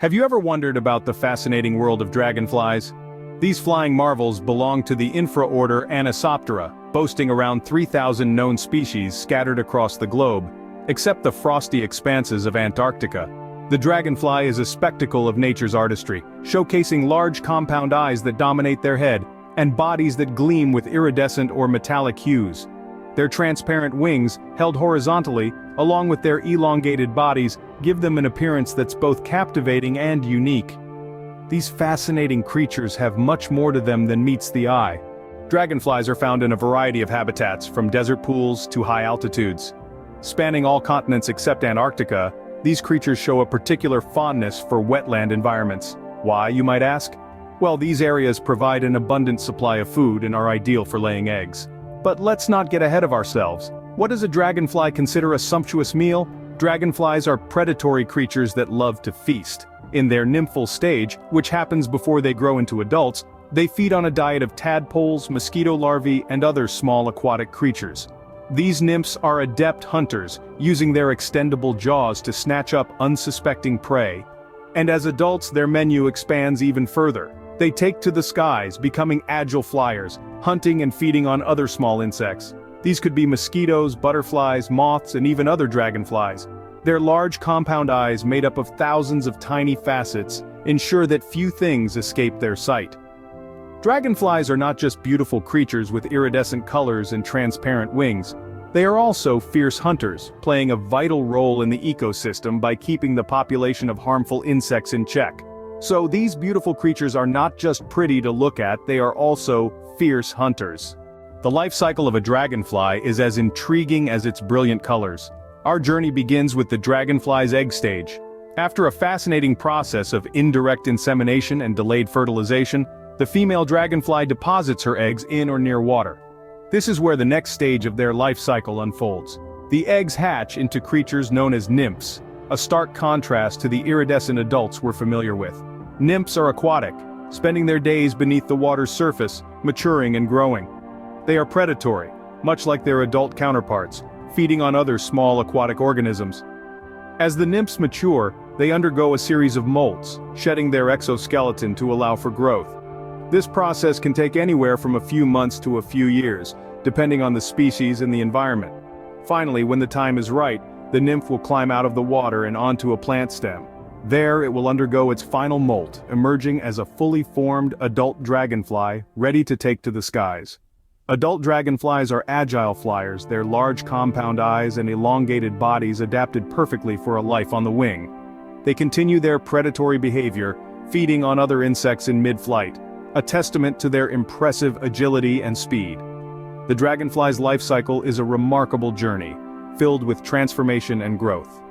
Have you ever wondered about the fascinating world of dragonflies? These flying marvels belong to the infraorder Anisoptera, boasting around 3,000 known species scattered across the globe, except the frosty expanses of Antarctica. The dragonfly is a spectacle of nature's artistry, showcasing large compound eyes that dominate their head, and bodies that gleam with iridescent or metallic hues. Their transparent wings, held horizontally, along with their elongated bodies, give them an appearance that's both captivating and unique. These fascinating creatures have much more to them than meets the eye. Dragonflies are found in a variety of habitats, from desert pools to high altitudes. Spanning all continents except Antarctica, these creatures show a particular fondness for wetland environments. Why, you might ask? Well, these areas provide an abundant supply of food and are ideal for laying eggs. But let's not get ahead of ourselves. What does a dragonfly consider a sumptuous meal? Dragonflies are predatory creatures that love to feast. In their nymphal stage, which happens before they grow into adults, they feed on a diet of tadpoles, mosquito larvae, and other small aquatic creatures. These nymphs are adept hunters, using their extendable jaws to snatch up unsuspecting prey. And as adults, their menu expands even further. They take to the skies, becoming agile flyers, hunting and feeding on other small insects. These could be mosquitoes, butterflies, moths, and even other dragonflies. Their large compound eyes, made up of thousands of tiny facets, ensure that few things escape their sight. Dragonflies are not just beautiful creatures with iridescent colors and transparent wings. They are also fierce hunters, playing a vital role in the ecosystem by keeping the population of harmful insects in check. So these beautiful creatures are not just pretty to look at, they are also fierce hunters. The life cycle of a dragonfly is as intriguing as its brilliant colors. Our journey begins with the dragonfly's egg stage. After a fascinating process of indirect insemination and delayed fertilization, the female dragonfly deposits her eggs in or near water. This is where the next stage of their life cycle unfolds. The eggs hatch into creatures known as nymphs, a stark contrast to the iridescent adults we're familiar with. Nymphs are aquatic, spending their days beneath the water's surface, maturing and growing. They are predatory, much like their adult counterparts, feeding on other small aquatic organisms. As the nymphs mature, they undergo a series of molts, shedding their exoskeleton to allow for growth. This process can take anywhere from a few months to a few years, depending on the species and the environment. Finally, when the time is right, the nymph will climb out of the water and onto a plant stem. There it will undergo its final molt, emerging as a fully formed adult dragonfly, ready to take to the skies. Adult dragonflies are agile flyers, their large compound eyes and elongated bodies adapted perfectly for a life on the wing. They continue their predatory behavior, feeding on other insects in mid-flight, a testament to their impressive agility and speed. The dragonfly's life cycle is a remarkable journey, filled with transformation and growth.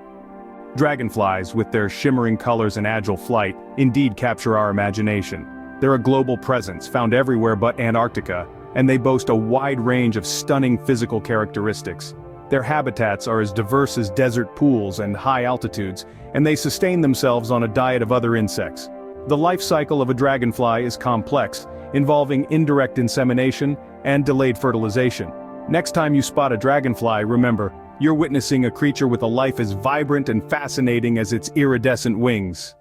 Dragonflies, with their shimmering colors and agile flight, indeed capture our imagination. They're a global presence, found everywhere but Antarctica, and they boast a wide range of stunning physical characteristics. Their habitats are as diverse as desert pools and high altitudes, and they sustain themselves on a diet of other insects. The life cycle of a dragonfly is complex, involving indirect insemination and delayed fertilization. Next time you spot a dragonfly, remember, you're witnessing a creature with a life as vibrant and fascinating as its iridescent wings.